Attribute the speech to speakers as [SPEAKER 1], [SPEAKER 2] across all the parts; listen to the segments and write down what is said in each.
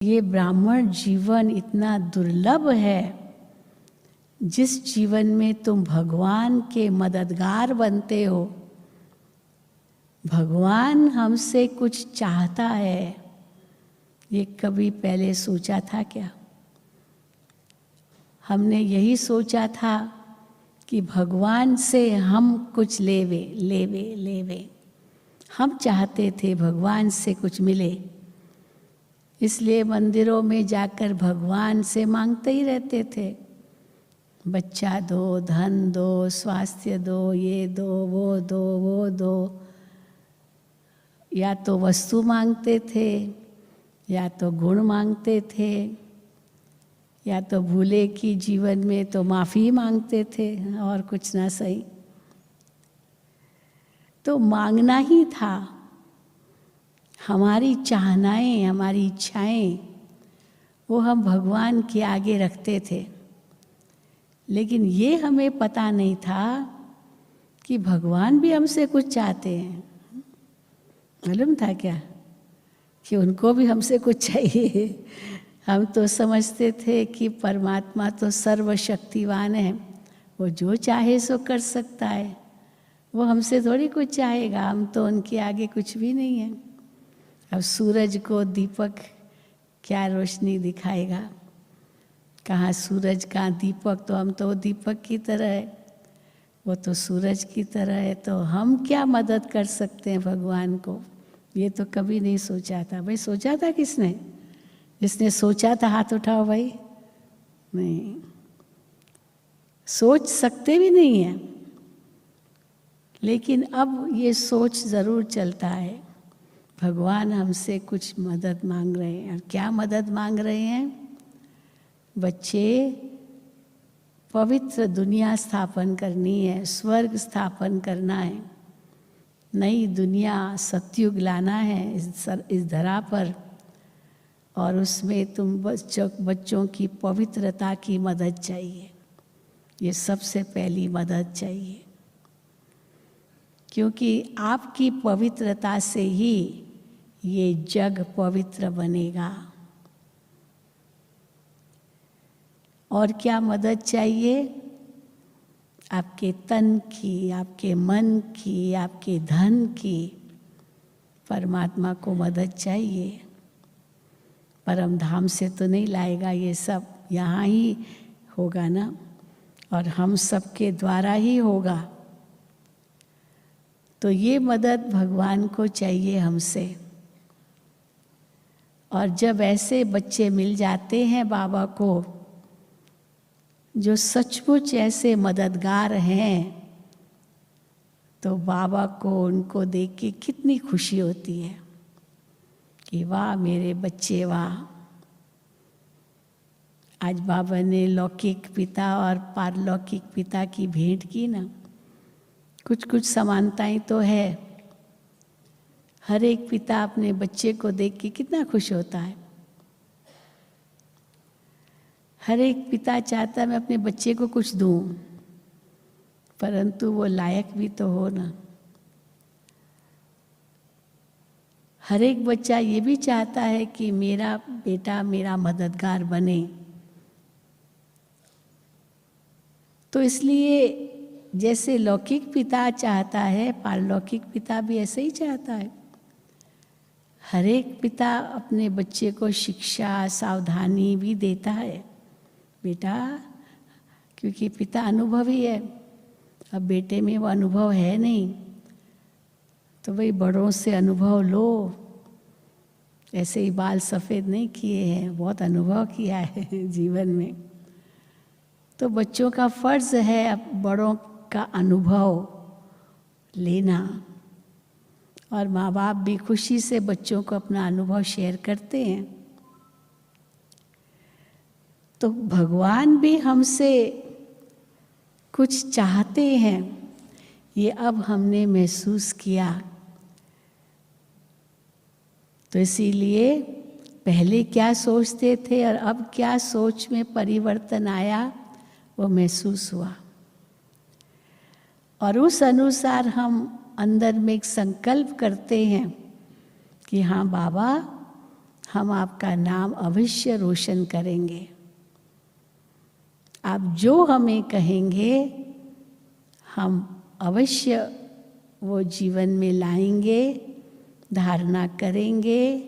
[SPEAKER 1] ये ब्राह्मण जीवन इतना दुर्लभ है, जिस जीवन में तुम भगवान के मददगार बनते हो। भगवान हमसे कुछ चाहता है, ये कभी पहले सोचा था क्या? हमने यही सोचा था कि भगवान से हम कुछ लेवे लेवे लेवे। हम चाहते थे भगवान से कुछ मिले, इसलिए मंदिरों में जाकर भगवान से मांगते ही रहते थे। बच्चा दो, धन दो, स्वास्थ्य दो, ये दो, वो दो। या तो वस्तु मांगते थे, या तो गुण मांगते थे, या तो भूले कि जीवन में तो माफ़ी मांगते थे, और कुछ ना सही। तो मांगना ही था। हमारी चाहनाएं, हमारी इच्छाएं, वो हम भगवान के आगे रखते थे। लेकिन ये हमें पता नहीं था कि भगवान भी हमसे कुछ चाहते हैं। मालूम था क्या कि उनको भी हमसे कुछ चाहिए? हम तो समझते थे कि परमात्मा तो सर्वशक्तिवान है, वो जो चाहे सो कर सकता है, वो हमसे थोड़ी कुछ चाहेगा, हम तो उनके आगे कुछ भी नहीं है। अब सूरज को दीपक क्या रोशनी दिखाएगा? कहाँ सूरज, कहाँ दीपक? तो हम तो दीपक की तरह है, वो तो सूरज की तरह है। तो हम क्या मदद कर सकते हैं भगवान को? ये तो कभी नहीं सोचा था। भाई सोचा था किसने? जिसने सोचा था हाथ उठाओ भाई। नहीं, सोच सकते भी नहीं है। लेकिन अब ये सोच ज़रूर चलता है, भगवान हमसे कुछ मदद मांग रहे हैं। और क्या मदद मांग रहे हैं? बच्चे, पवित्र दुनिया स्थापन करनी है, स्वर्ग स्थापन करना है, नई दुनिया सतयुग लाना है इस धरा पर। और उसमें तुम बच्चों की पवित्रता की मदद चाहिए। ये सबसे पहली मदद चाहिए, क्योंकि आपकी पवित्रता से ही ये जग पवित्र बनेगा। और क्या मदद चाहिए? आपके तन की, आपके मन की, आपके धन की। परमात्मा को मदद चाहिए। परम धाम से तो नहीं लाएगा, ये सब यहाँ ही होगा ना, और हम सब के द्वारा ही होगा। तो ये मदद भगवान को चाहिए हमसे। और जब ऐसे बच्चे मिल जाते हैं बाबा को, जो सचमुच ऐसे मददगार हैं, तो बाबा को उनको देख के कितनी खुशी होती है कि वाह मेरे बच्चे वाह। आज बाबा ने लौकिक पिता और पारलौकिक पिता की भेंट की ना। कुछ कुछ समानताएं तो है। हर एक पिता अपने बच्चे को देख के कितना खुश होता है। हर एक पिता चाहता है मैं अपने बच्चे को कुछ दूं, परंतु वो लायक भी तो हो ना। हर एक बच्चा ये भी चाहता है कि मेरा बेटा मेरा मददगार बने। तो इसलिए जैसे लौकिक पिता चाहता है, पारलौकिक पिता भी ऐसे ही चाहता है। हर एक पिता अपने बच्चे को शिक्षा, सावधानी भी देता है। बेटा, क्योंकि पिता अनुभवी है, अब बेटे में वो अनुभव है नहीं, तो भाई बड़ों से अनुभव लो। ऐसे ही बाल सफ़ेद नहीं किए हैं, बहुत अनुभव किया है जीवन में। तो बच्चों का फर्ज है अब बड़ों का अनुभव लेना। और माँ बाप भी खुशी से बच्चों को अपना अनुभव शेयर करते हैं। तो भगवान भी हमसे कुछ चाहते हैं, ये अब हमने महसूस किया। तो इसीलिए पहले क्या सोचते थे और अब क्या सोच में परिवर्तन आया, वो महसूस हुआ। और उस अनुसार हम अंदर में एक संकल्प करते हैं कि हाँ बाबा, हम आपका नाम अवश्य रोशन करेंगे। आप जो हमें कहेंगे हम अवश्य वो जीवन में लाएंगे, धारणा करेंगे,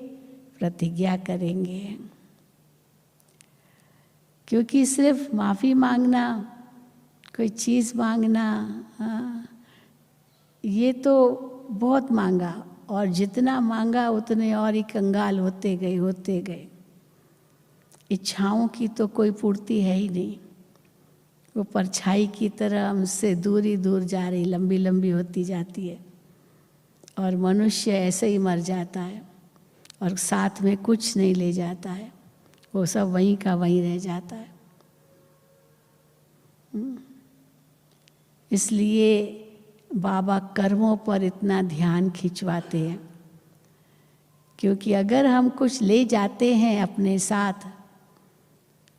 [SPEAKER 1] प्रतिज्ञा करेंगे। क्योंकि सिर्फ माफ़ी मांगना, कोई चीज़ मांगना, ये तो बहुत मांगा, और जितना मांगा उतने और ही कंगाल होते गए। इच्छाओं की तो कोई पूर्ति है ही नहीं। वो परछाई की तरह हमसे दूर ही दूर जा रही, लंबी लंबी होती जाती है, और मनुष्य ऐसे ही मर जाता है और साथ में कुछ नहीं ले जाता है, वो सब वहीं का वहीं रह जाता है। इसलिए बाबा कर्मों पर इतना ध्यान खिंचवाते हैं, क्योंकि अगर हम कुछ ले जाते हैं अपने साथ,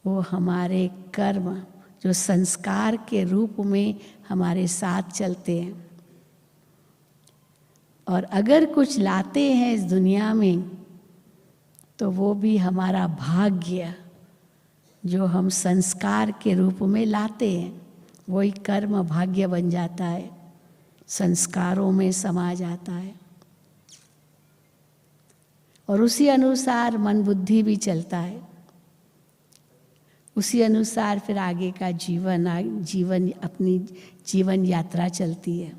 [SPEAKER 1] वो हमारे कर्म जो संस्कार के रूप में हमारे साथ चलते हैं। और अगर कुछ लाते हैं इस दुनिया में, तो वो भी हमारा भाग्य जो हम संस्कार के रूप में लाते हैं, वही कर्म भाग्य बन जाता है, संस्कारों में समा जाता है, और उसी अनुसार मन बुद्धि भी चलता है। उसी अनुसार फिर आगे का अपनी जीवन यात्रा चलती है।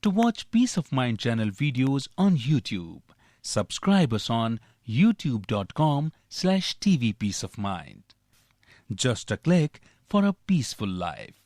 [SPEAKER 2] To watch Peace of Mind channel videos on YouTube, subscribe us on youtube.com/tvpeaceofmind. Just a click for a peaceful life.